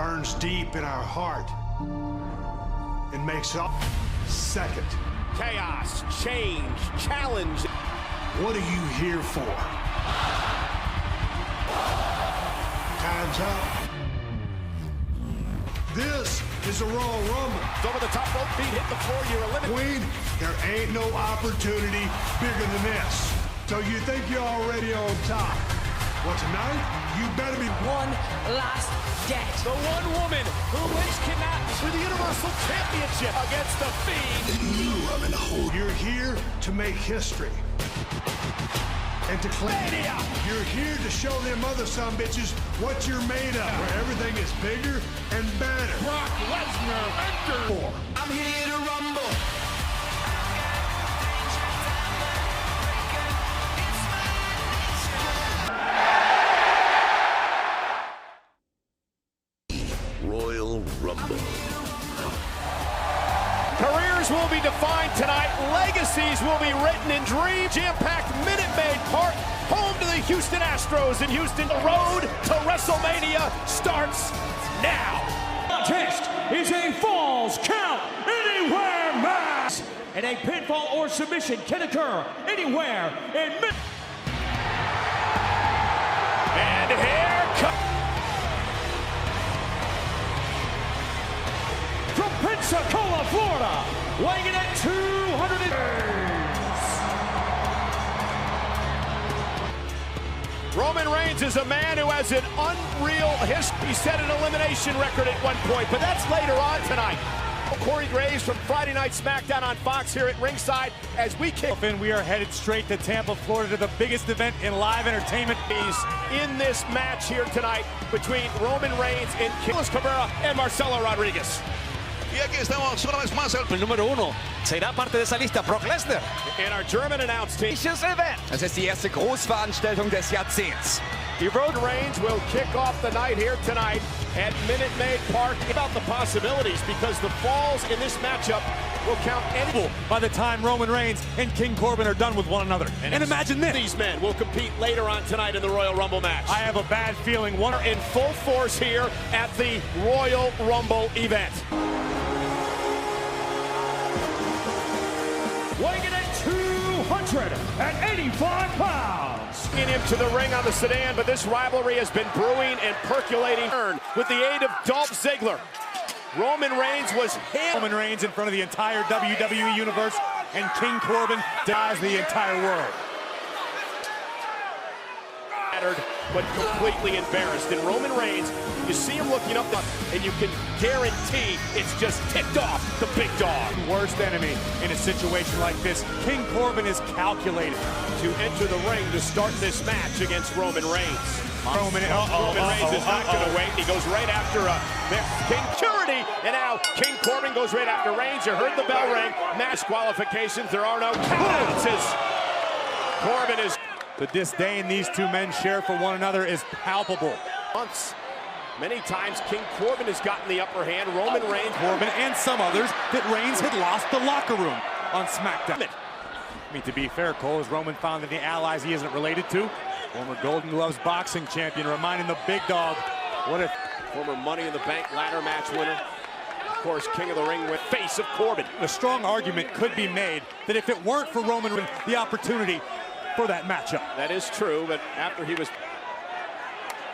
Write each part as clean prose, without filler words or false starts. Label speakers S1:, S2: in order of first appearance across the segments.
S1: burns deep in our heart and makes up second.
S2: Chaos, change, challenge.
S1: What are you here for? Time's up. This is the Royal Rumble.
S2: Over the top rope, feet hit the floor, you're eliminated.
S1: Queen, there ain't no opportunity bigger than this. So you think you're already on top. Well, tonight, you better be
S3: one last dance.
S2: The one woman who Lynch kidnapped for the Universal Championship against The Fiend.
S1: You're here to make history. And to claim you're here to show them other sumbitches what you're made of, where everything is bigger and better.
S2: Brock Lesnar enters.
S3: I'm here to rumble.
S4: Royal Rumble.
S2: Careers will be defined tonight. Legacies will be written in dreams. Jam-packed Minute Maid Park, home to the Houston Astros in Houston. The road to WrestleMania starts now.
S5: Contest is a Falls Count Anywhere match, and a pinfall or submission can occur anywhere in
S2: And here comes
S5: from Pensacola, Florida, weighing in at 200
S2: Roman Reigns is a man who has an unreal history. He set an elimination record at one point, but that's later on tonight. Corey Graves from Friday Night SmackDown on Fox here at ringside as we kick.
S5: We are headed straight to Tampa, Florida, to the biggest event in live entertainment.
S2: In this match here tonight between Roman Reigns and Carlos Cabrera and Marcelo Rodriguez.
S4: Y aquí estamos una vez más.
S6: El número 1 será parte de esa lista, Brock Lesnar.
S2: And our German announced team.
S6: Das ist die erste Großveranstaltung des Jahrzehnts.
S2: Roman Reigns will kick off the night here tonight at Minute Maid Park. About the possibilities because the falls in this matchup will count any.
S5: By the time Roman Reigns and King Corbin are done with one another. And imagine this.
S2: These men will compete later on tonight in the Royal Rumble match.
S5: I have a bad feeling one
S2: in full force here at the Royal Rumble event.
S5: weighing in at 285 pounds.
S2: Getting him to the ring on the sedan, but this rivalry has been brewing and percolating. With the aid of Dolph Ziggler, Roman Reigns was
S5: Roman Reigns in front of the entire WWE Universe, and King Corbin dies the entire world.
S2: But completely embarrassed. And Roman Reigns, you see him looking up, and you can guarantee it's just ticked off the big dog.
S5: Worst enemy in a situation like this. King Corbin is calculated
S2: to enter the ring to start this match against Roman Reigns.
S5: Roman
S2: Reigns is not going to wait. He goes right after King Security, and now King Corbin goes right after Reigns. You heard the bell ring. Match qualifications. There are no countouts. Corbin is.
S5: The disdain these two men share for one another is palpable.
S2: Many times King Corbin has gotten the upper hand. Roman Reigns,
S5: Corbin, and some others that Reigns had lost the locker room on SmackDown. I mean, to be fair, Cole, as Roman found that the allies he isn't related to, former Golden Gloves boxing champion, reminding the big dog what if
S2: former Money in the Bank ladder match winner. Of course, King of the Ring with face of Corbin.
S5: A strong argument could be made that if it weren't for Roman Reigns, the opportunity for that matchup.
S2: That is true, but after he was...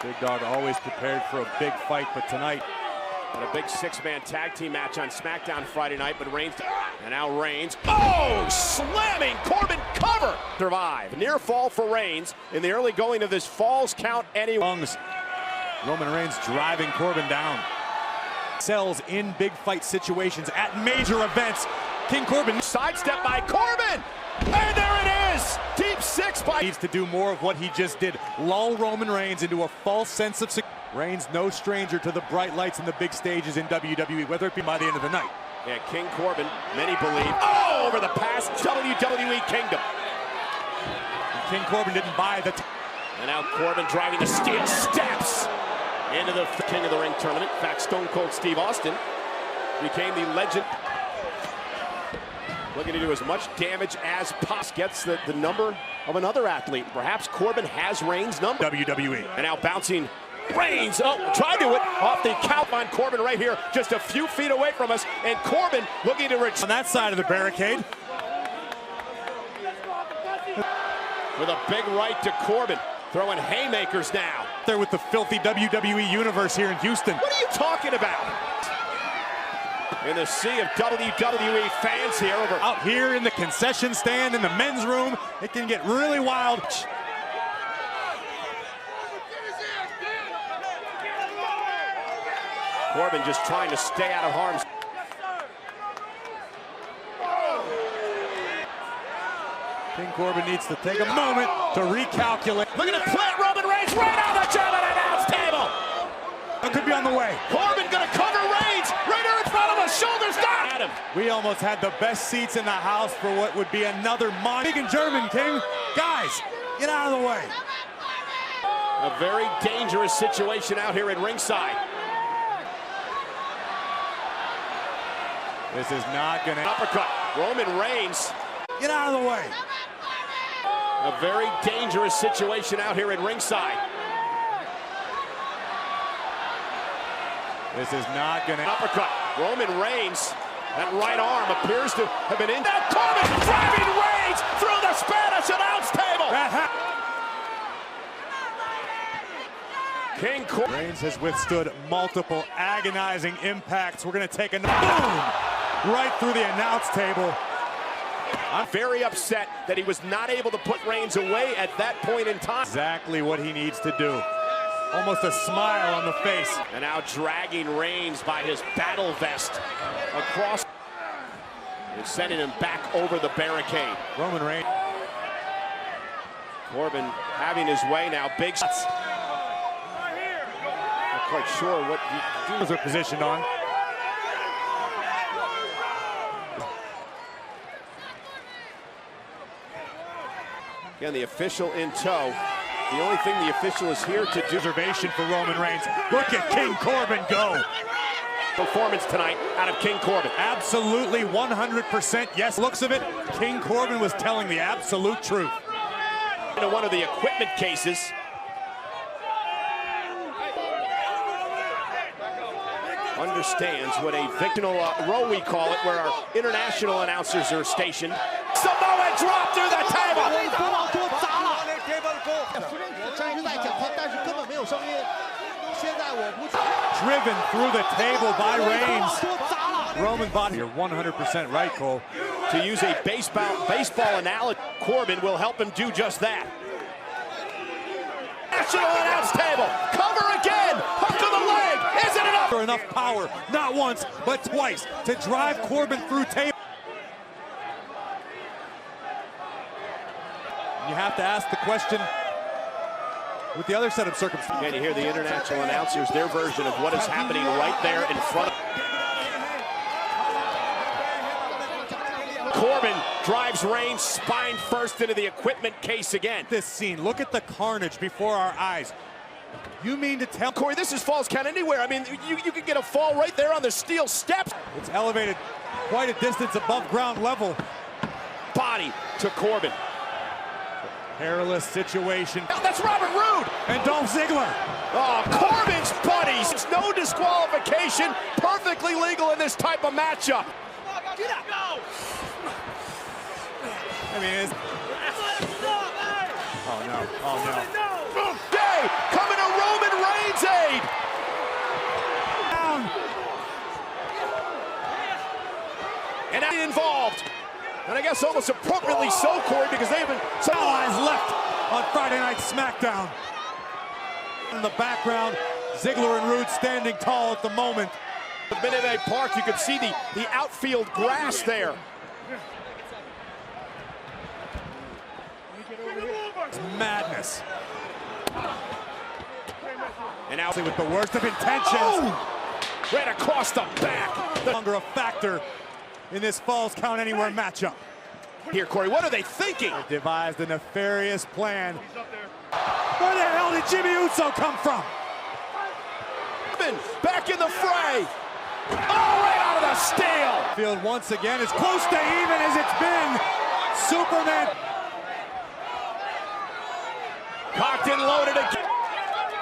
S5: Big Dog always prepared for a big fight, but tonight...
S2: And a big six-man tag team match on SmackDown Friday night, but Reigns... And now Reigns... Oh! Slamming Corbin cover! Survive. Near fall for Reigns in the early going of this Falls Count anyway.
S5: Roman Reigns driving Corbin down. Sells in big fight situations at major events. King Corbin...
S2: Sidestep by Corbin! And there it is! Deep six by...
S5: Needs to do more of what he just did. Lull Roman Reigns into a false sense of security. Reigns no stranger to the bright lights and the big stages in WWE, whether it be by the end of the night.
S2: Yeah, King Corbin, many believe, over the past WWE Kingdom.
S5: And King Corbin didn't buy the...
S2: And now Corbin driving the steel steps into the King of the Ring tournament. In fact, Stone Cold Steve Austin became the legend. Looking to do as much damage as possible. Gets the number of another athlete. Perhaps Corbin has Reigns' number.
S5: WWE.
S2: And now bouncing Reigns, tried to it off the count on Corbin right here, just a few feet away from us, and Corbin looking to reach
S5: on that side of the barricade.
S2: With a big right to Corbin, throwing haymakers now.
S5: There with the filthy WWE Universe here in Houston.
S2: What are you talking about? In the sea of WWE fans here over
S5: out here in the concession stand in the men's room, it can get really wild.
S2: Corbin just trying to stay out of harm's.
S5: King Corbin needs to take a moment to recalculate.
S2: Look at the plant Roman Reigns right on the German announce table.
S5: It could be on the way.
S2: Corbin gonna cover Reigns right here in front of us. Shoulders down. Adam.
S5: We almost had the best seats in the house for what would be another big and German, King. Guys, get out of the way.
S2: A very dangerous situation out here at ringside.
S5: This is not gonna
S2: uppercut. Roman Reigns.
S5: Get out of the way.
S2: A very dangerous situation out here at ringside.
S5: This is not gonna
S2: uppercut. Roman Reigns. That right arm appears to have been in. Now Corbin driving Reigns through the Spanish announce table. King Corbin.
S5: Reigns has withstood multiple agonizing impacts. We're gonna take a boom right through the announce table.
S2: I'm very upset that he was not able to put Reigns away at that point in time.
S5: Exactly what he needs to do. Almost a smile on the face.
S2: And now dragging Reigns by his battle vest across and sending him back over the barricade.
S5: Roman Reigns.
S2: Corbin having his way now. Big shots. Not quite sure what
S5: he are positioned on.
S2: Again, the official in tow. The only thing the official is here to do.
S5: Reservation for Roman Reigns. Look at King Corbin go.
S2: Performance tonight out of King Corbin.
S5: Absolutely 100% yes. Looks of it, King Corbin was telling the absolute truth.
S2: Into one of the equipment cases. Understands what a fictional row we call it, where our international announcers are stationed. Samoa drop through the table.
S5: Driven through the table by Reigns. Roman body. You're 100% right, Cole.
S2: To use a baseball analogy, Corbin will help him do just that. National announce table. Cover again. Hook to the leg. Isn't enough?
S5: For enough power, not once, but twice, to drive Corbin through table. You have to ask the question with the other set of circumstances.
S2: Again, you hear the international announcers, their version of what is happening right there in front of. Corbin drives Reigns spine first into the equipment case again.
S5: This scene, look at the carnage before our eyes. You mean to tell
S2: Corey, this is Falls Count Anywhere. I mean, you could get a fall right there on the steel steps.
S5: It's elevated quite a distance above ground level.
S2: Body to Corbin.
S5: Perilous situation.
S2: Oh, that's Robert Roode.
S5: And Dolph Ziggler.
S2: Oh, Corbin's buddies. It's no disqualification. Perfectly legal in this type of matchup.
S3: Get up. Go.
S5: I mean, it's... Oh, no. Oh, no.
S2: Day coming to Roman Reigns' aid.
S5: Down.
S2: And now involved. And I guess almost appropriately so, Corey, because they have been some
S5: allies left on Friday Night SmackDown. In the background, Ziggler and Roode standing tall at the moment.
S2: At Minute Maid Park, you could see the outfield grass there.
S5: It's madness.
S2: And now
S5: with the worst of intentions.
S2: Oh! Right across the back.
S5: No longer a factor in this Falls Count Anywhere matchup.
S2: Here, Corey, what are they thinking?
S5: They devised a nefarious plan. Where the hell did Jimmy Uso come from?
S2: Back in the fray. Oh, right out of the steel.
S5: Field once again is close to even as it's been. Superman.
S2: Cocked and loaded again.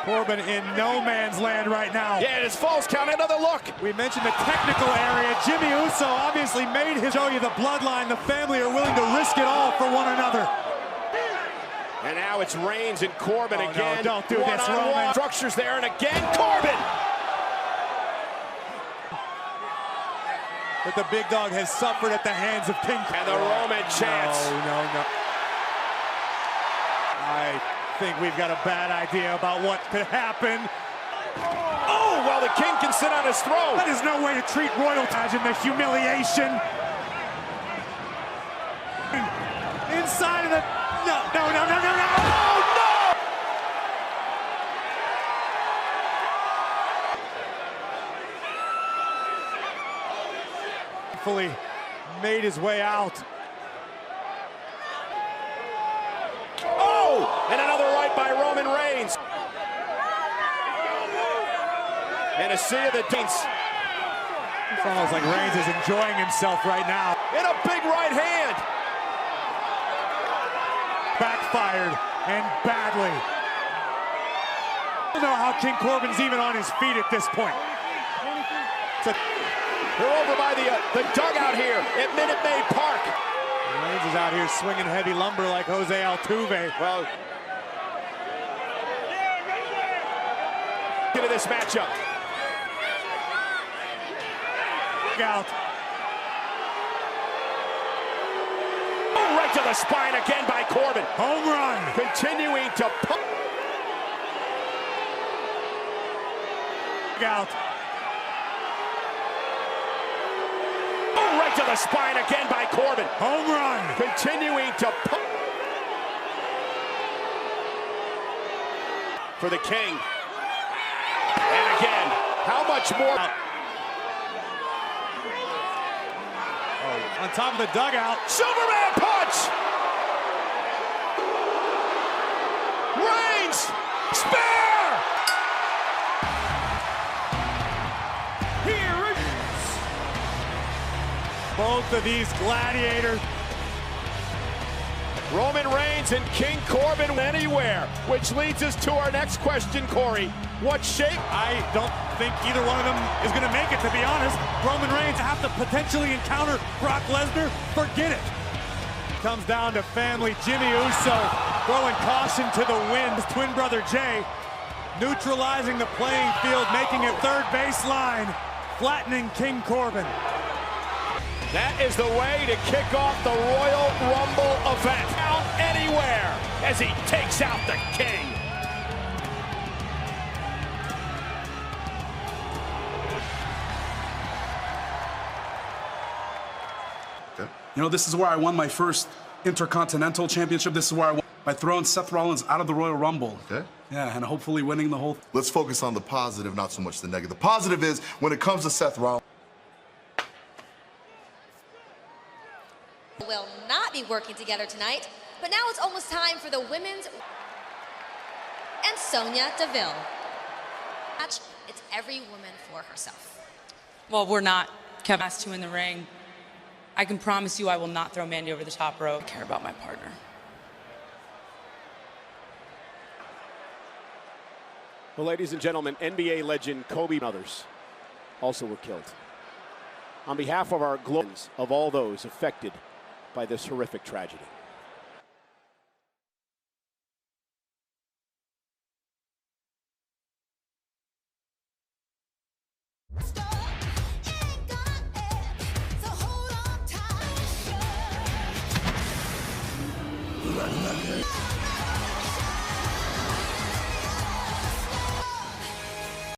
S5: Corbin in no man's land right now.
S2: Yeah, it is false count. Another look.
S5: We mentioned the technical area. Jimmy Uso obviously made his show you the bloodline. The family are willing to risk it all for one another.
S2: And now it's Reigns and Corbin again.
S5: No, don't do this, Roman.
S2: Structures there, and again, Corbin.
S5: But the big dog has suffered at the hands of King.
S2: And the Roman chants.
S5: No. I think we've got a bad idea about what could happen.
S2: Oh, well, the King can sit on his throne.
S5: That is no way to treat royal. Imagine the humiliation. Inside of the... No.
S2: Oh, no!
S5: Fully made his way out.
S2: Oh, and another right by Roman Reigns. And a sea of the dance.
S5: It's almost like Reigns is enjoying himself right now.
S2: In a big right hand.
S5: Backfired and badly. I don't know how King Corbin's even on his feet at this point.
S2: They're over by the dugout here at Minute Maid Park.
S5: Reigns is out here swinging heavy lumber like Jose Altuve.
S2: Well, into this matchup.
S5: Out.
S2: Oh, right to the spine again by Corbin.
S5: Home run.
S2: Continuing to pump.
S5: Out.
S2: Oh, right to the spine again by Corbin.
S5: Home run.
S2: Continuing to pump. For the King. And again, how much more?
S5: On top of the dugout.
S2: Superman punch! Reigns! Spear!
S5: Here it is. Both of these gladiators.
S2: Roman Reigns and King Corbin anywhere, which leads us to our next question, Corey. What shape?
S5: I don't think either one of them is going to make it, to be honest. Roman Reigns have to potentially encounter Brock Lesnar. Forget it. Comes down to family. Jimmy Uso throwing caution to the wind. His twin brother Jay neutralizing the playing field, making it third baseline, flattening King Corbin.
S2: That is the way to kick off the Royal Rumble event. Out anywhere as he takes out the King.
S7: You know, this is where I won my first Intercontinental Championship. This is where I won by throwing Seth Rollins out of the Royal Rumble.
S8: Okay.
S7: Yeah, and hopefully winning the whole...
S8: Let's focus on the positive, not so much the negative. The positive is, when it comes to Seth Rollins,
S9: will not be working together tonight, but now it's almost time for the women's and Sonya Deville match. It's every woman for herself.
S10: Well, we're not Kevin last two in the ring. I can promise you I will not throw Mandy over the top rope. I care about my partner.
S2: Well, ladies and gentlemen, NBA legend Kobe and others also were killed. On behalf of our globals, of all those affected by this horrific tragedy.
S3: Ain't got it, so hold on tight.